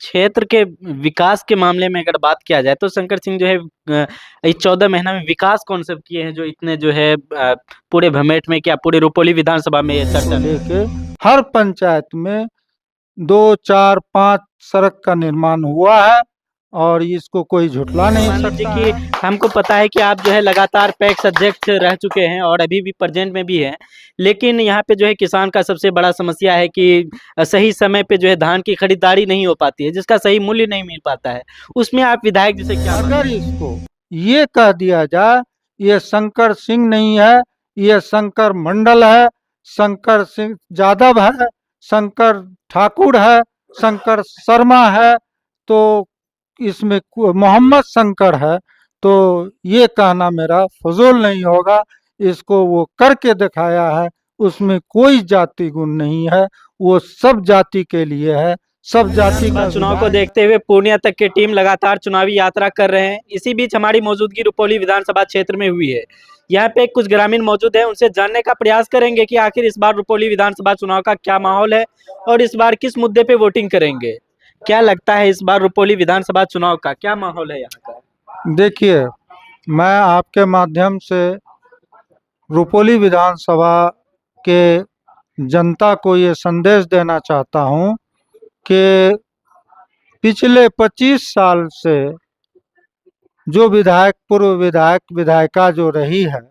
क्षेत्र के विकास के मामले में अगर बात किया जाए तो शंकर सिंह जो है इस 14 महीना में विकास कौन से किए हैं जो इतने जो है पूरे भमेट में क्या पूरे रुपौली विधानसभा में ये को चर्चा में है? लेके हर पंचायत में 2 4 5 सड़क का निर्माण हुआ है और इसको कोई झुठला नहीं मान लीजिए सकता कि है। हमको पता है कि आप जो है लगातार पैक्स अध्यक्ष रह चुके हैं और अभी भी प्रेजेंट में भी हैं, लेकिन यहाँ पे जो है किसान का सबसे बड़ा समस्या है कि सही समय पे जो है धान की खरीदारी नहीं हो पाती है, जिसका सही मूल्य नहीं मिल पाता है। उसमें आप विधायक जी से क्या अगर मांगेंगे? इसको ये कह दिया जाए ये शंकर सिंह नहीं है, ये शंकर मंडल है, शंकर सिंह यादव है, शंकर ठाकुर है, शंकर शर्मा है, तो इसमें मोहम्मद शंकर है, तो ये कहना मेरा फजूल नहीं होगा। इसको वो करके दिखाया है, उसमें कोई जाति गुण नहीं है, वो सब जाति के लिए है, सब जाति का विधानसभा चुनाव को विधायक है। देखते हुए पूर्णिया तक की टीम लगातार चुनावी यात्रा कर रहे हैं। इसी बीच हमारी मौजूदगी रुपौली विधानसभा क्षेत्र में हुई है। यहाँ पे कुछ ग्रामीण मौजूद हैं, उनसे जानने का प्रयास करेंगे कि आखिर इस बार रुपौली विधानसभा चुनाव का क्या माहौल है और इस बार किस मुद्दे पे वोटिंग करेंगे। क्या लगता है इस बार रुपौली विधानसभा चुनाव का क्या माहौल है यहाँ का? देखिए, मैं आपके माध्यम से रुपौली विधानसभा के जनता को ये संदेश देना चाहता हूँ कि पिछले 25 साल से जो विधायक पूर्व विधायक विधायिका जो रही है,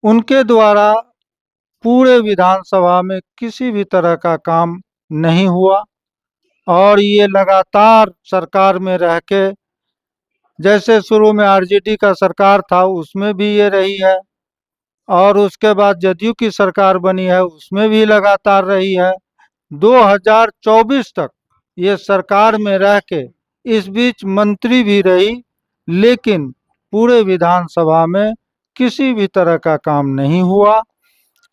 उनके द्वारा पूरे विधानसभा में किसी भी तरह का काम नहीं हुआ और ये लगातार सरकार में रह के, जैसे शुरू में आरजेडी का सरकार था उसमें भी ये रही है और उसके बाद जदयू की सरकार बनी है उसमें भी लगातार रही है। 2024 तक ये सरकार में रह के इस बीच मंत्री भी रही, लेकिन पूरे विधानसभा में किसी भी तरह का काम नहीं हुआ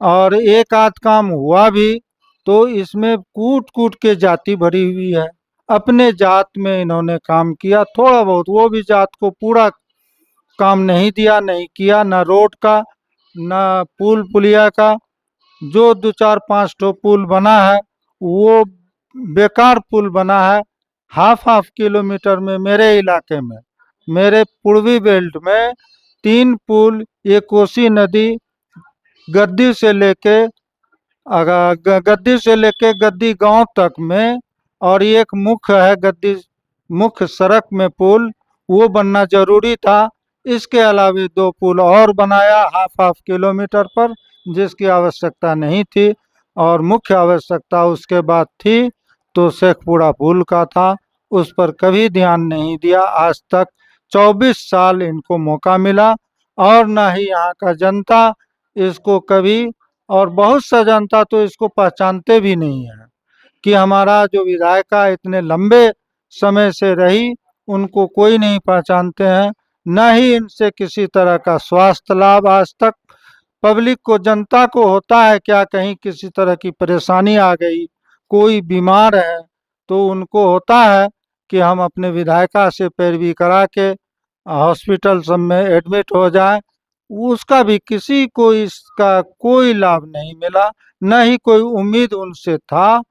और एक आध काम हुआ भी तो इसमें कूट कूट के जाति भरी हुई है। अपने जात में इन्होंने काम किया थोड़ा बहुत, वो भी जात को पूरा काम नहीं दिया, नहीं किया, न रोड का न पुल पुलिया का। जो 2 4 5 ठो पुल बना है वो बेकार पुल बना है। हाफ किलोमीटर में मेरे इलाके में, मेरे पूर्वी बेल्ट में 3 पुल, ये कोसी नदी गद्दी से लेके गद्दी से लेके गद्दी गांव तक में, और एक मुख्य है गद्दी मुख्य सड़क में पुल, वो बनना जरूरी था। इसके अलावा 2 पुल और बनाया हाफ किलोमीटर पर, जिसकी आवश्यकता नहीं थी, और मुख्य आवश्यकता उसके बाद थी तो शेखपुरा पुल का था, उस पर कभी ध्यान नहीं दिया आज तक। 24 साल इनको मौका मिला और न ही यहाँ का जनता इसको कभी, और बहुत सा जनता तो इसको पहचानते भी नहीं है कि हमारा जो विधायिका इतने लंबे समय से रही, उनको कोई नहीं पहचानते हैं। न ही इनसे किसी तरह का स्वास्थ्य लाभ आज तक पब्लिक को, जनता को होता है क्या, कहीं किसी तरह की परेशानी आ गई, कोई बीमार है तो उनको होता है कि हम अपने विधायिका से पैरवी करा के हॉस्पिटल सब में एडमिट हो जाए। उसका भी किसी को इसका कोई लाभ नहीं मिला, न ही कोई उम्मीद उनसे था।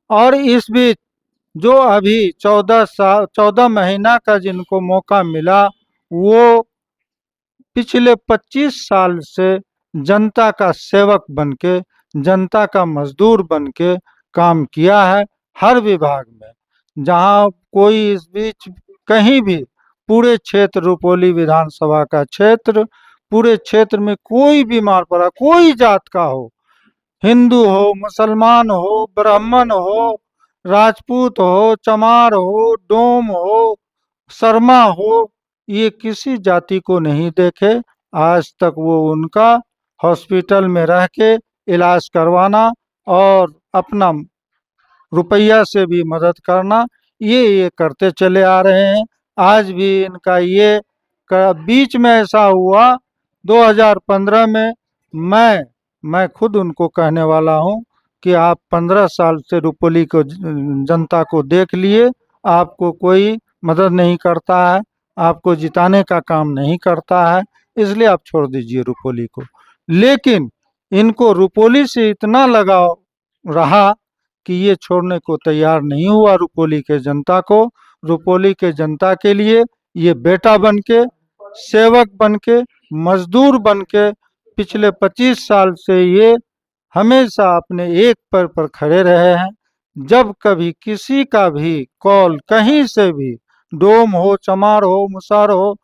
और इस बीच जो अभी 14 महीना का जिनको मौका मिला, वो पिछले 25 साल से जनता का सेवक बनके, जनता का मजदूर बनके काम किया है हर विभाग में। जहाँ कोई इस बीच कहीं भी पूरे क्षेत्र रुपौली विधानसभा का क्षेत्र, पूरे क्षेत्र में कोई बीमार पड़ा, कोई जात का हो, हिंदू हो, मुसलमान हो, ब्राह्मण हो, राजपूत हो, चमार हो, डोम हो, शर्मा हो, ये किसी जाति को नहीं देखे आज तक। वो उनका हॉस्पिटल में रह के इलाज करवाना और अपना रुपया से भी मदद करना, ये करते चले आ रहे हैं। आज भी इनका ये बीच में ऐसा हुआ 2015 में, मैं खुद उनको कहने वाला हूँ कि आप 15 साल से रुपौली को जनता को देख लिए, आपको कोई मदद नहीं करता है, आपको जिताने का काम नहीं करता है, इसलिए आप छोड़ दीजिए रुपौली को। लेकिन इनको रुपौली से इतना लगाव रहा कि ये छोड़ने को तैयार नहीं हुआ रुपौली के जनता को। रुपौली के जनता के लिए ये बेटा बन के, सेवक बन के, मजदूर बन के पिछले 25 साल से ये हमेशा अपने एक पैर पर खड़े रहे हैं। जब कभी किसी का भी कॉल कहीं से भी, डोम हो, चमार हो, मुसार हो,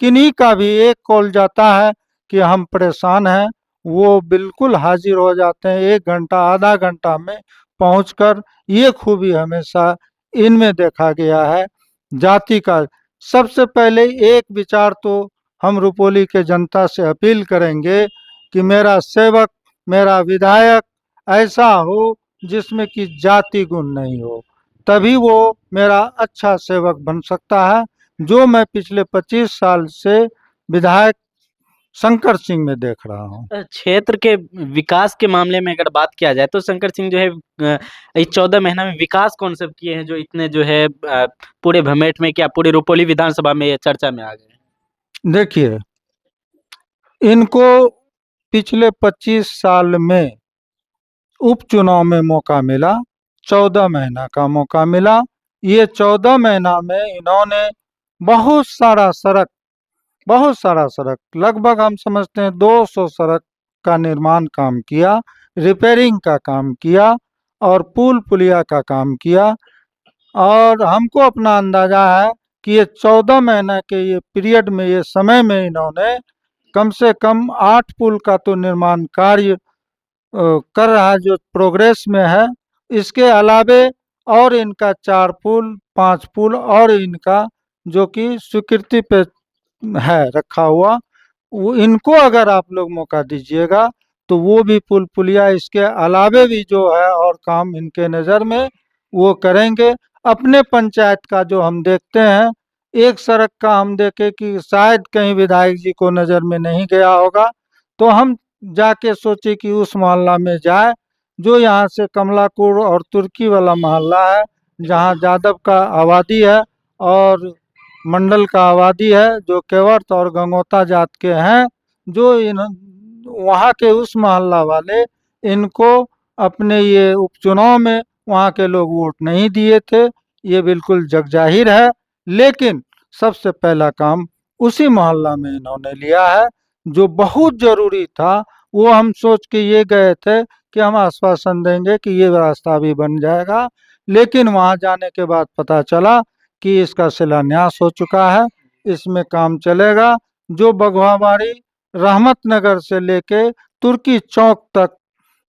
किन्हीं का भी एक कॉल जाता है कि हम परेशान हैं, वो बिल्कुल हाजिर हो जाते हैं 1 घंटा आधा घंटा में पहुंचकर। ये खूबी हमेशा इनमें देखा गया है। जाति का सबसे पहले एक विचार तो हम रुपौली के जनता से अपील करेंगे कि मेरा सेवक, मेरा विधायक ऐसा हो जिसमें कि जाति गुण नहीं हो, तभी वो मेरा अच्छा सेवक बन सकता है। जो मैं पिछले 25 साल से विधायक शंकर सिंह में देख रहा हूँ। क्षेत्र के विकास के मामले में अगर बात किया जाए तो शंकर सिंह जो है इस 14 महीना में विकास कौन से किए हैं जो इतने जो है पूरे भमेट में, क्या पूरे रुपौली विधानसभा में ये चर्चा में आ गए? देखिए, इनको पिछले 25 साल में उपचुनाव में मौका मिला, 14 महीना का मौका मिला। ये 14 महीना में इन्होंने बहुत सारा सड़क, लगभग हम समझते हैं 200 सड़क का निर्माण काम किया, रिपेयरिंग का काम किया और पुल पुलिया का काम किया। और हमको अपना अंदाजा है कि ये 14 महीने के ये पीरियड में, ये समय में इन्होंने कम से कम 8 पुल का तो निर्माण कार्य कर रहा है जो प्रोग्रेस में है। इसके अलावे और इनका 4 पुल 5 पुल और इनका जो कि स्वीकृति पे है रखा हुआ, वो इनको अगर आप लोग मौका दीजिएगा तो वो भी पुल पुलिया इसके अलावे भी जो है और काम इनके नज़र में वो करेंगे। अपने पंचायत का जो हम देखते हैं, एक सड़क का हम देखे कि शायद कहीं विधायक जी को नज़र में नहीं गया होगा, तो हम जाके सोचे कि उस मोहल्ला में जाए जो यहाँ से कमलापुर और तुर्की वाला मोहल्ला है, जहाँ यादव का आबादी है और मंडल का आबादी है, जो केवट और गंगोता जात के हैं। जो इन वहाँ के उस मोहल्ला वाले इनको अपने ये उपचुनाव में वहाँ के लोग वोट नहीं दिए थे, ये बिल्कुल जगजाहिर है। लेकिन सबसे पहला काम उसी मोहल्ला में इन्होंने लिया है जो बहुत ज़रूरी था। वो हम सोच के ये गए थे कि हम आश्वासन देंगे कि ये रास्ता भी बन जाएगा, लेकिन वहाँ जाने के बाद पता चला कि इसका शिलान्यास हो चुका है, इसमें काम चलेगा। जो बघवाबाड़ी रहमत नगर से लेके तुर्की चौक तक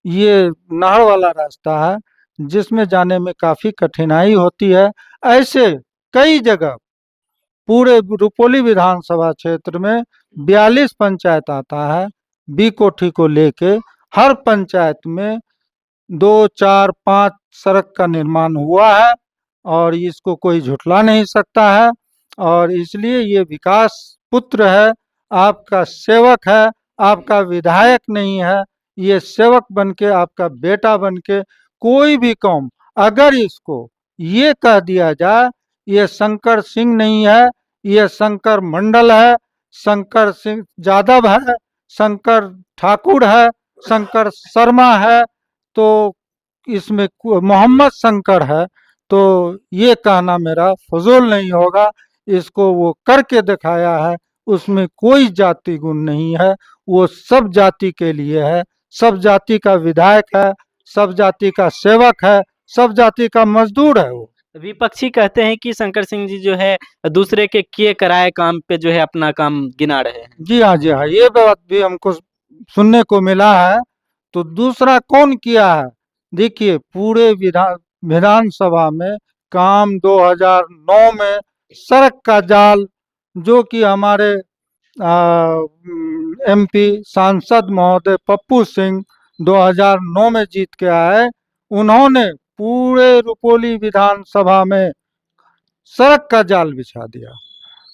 ये नहर वाला रास्ता है, जिसमें जाने में काफ़ी कठिनाई होती है। ऐसे कई जगह पूरे रुपौली विधानसभा क्षेत्र में 42 पंचायत आता है, बी कोठी को लेके हर पंचायत में 2 4 5 सड़क का निर्माण हुआ है और इसको कोई झुठला नहीं सकता है। और इसलिए ये विकास पुत्र है, आपका सेवक है, आपका विधायक नहीं है। ये सेवक बन के, आपका बेटा बन के कोई भी कौम अगर इसको ये कह दिया जाए ये शंकर सिंह नहीं है, ये शंकर मंडल है, शंकर सिंह यादव है, शंकर ठाकुर है, शंकर शर्मा है, तो इसमें मोहम्मद शंकर है, तो ये कहना मेरा फजूल नहीं होगा। इसको वो करके दिखाया है, उसमें कोई जाति गुण नहीं है, वो सब जाति के लिए है, सब जाति का विधायक है, सब जाति का सेवक है, सब जाति का मजदूर है वो। विपक्षी कहते हैं कि शंकर सिंह जी जो है दूसरे के किए कराए काम पे जो है अपना काम गिना रहे हैं। जी हाँ, जी हाँ, ये बात भी हमको सुनने को मिला है। तो दूसरा कौन किया है? देखिए, पूरे विधानसभा में काम 2009 में सड़क का जाल जो कि हमारे एमपी सांसद महोदय पप्पू सिंह 2009 में जीत के आए, उन्होंने पूरे रुपौली विधानसभा में सड़क का जाल बिछा दिया।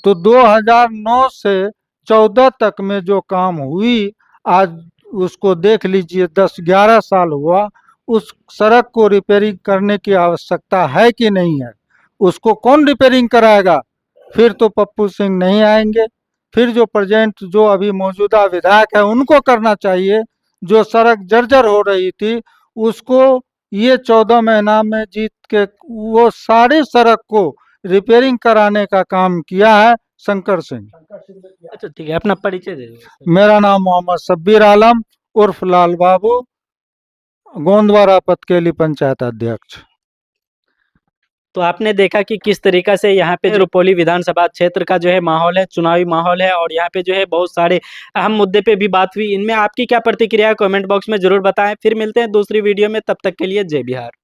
तो 2009 से 14 तक में जो काम हुई, आज उसको देख लीजिए, 10-11 साल हुआ। उस सड़क को रिपेयरिंग करने की आवश्यकता है कि नहीं है? उसको कौन रिपेयरिंग कराएगा? फिर तो पप्पू सिंह नहीं आएंगे, फिर जो प्रेजेंट जो अभी मौजूदा विधायक है उनको करना चाहिए। जो सड़क जर्जर हो रही थी उसको ये 14 महीना में जीत के वो सारी सड़क को रिपेयरिंग कराने का काम किया है शंकर सिंह। अच्छा ठीक है, अपना परिचय दे दो। मेरा नाम मोहम्मद शब्बीर आलम उर्फ लाल बाबू, गोंदवारा पतकेली पंचायत अध्यक्ष। तो आपने देखा कि किस तरीका से यहाँ पे रुपौली विधानसभा क्षेत्र का जो है माहौल है, चुनावी माहौल है, और यहाँ पे जो है बहुत सारे अहम मुद्दे पे भी बात हुई। इनमें आपकी क्या प्रतिक्रिया है, कमेंट बॉक्स में जरूर बताएं। फिर मिलते हैं दूसरी वीडियो में, तब तक के लिए जय बिहार।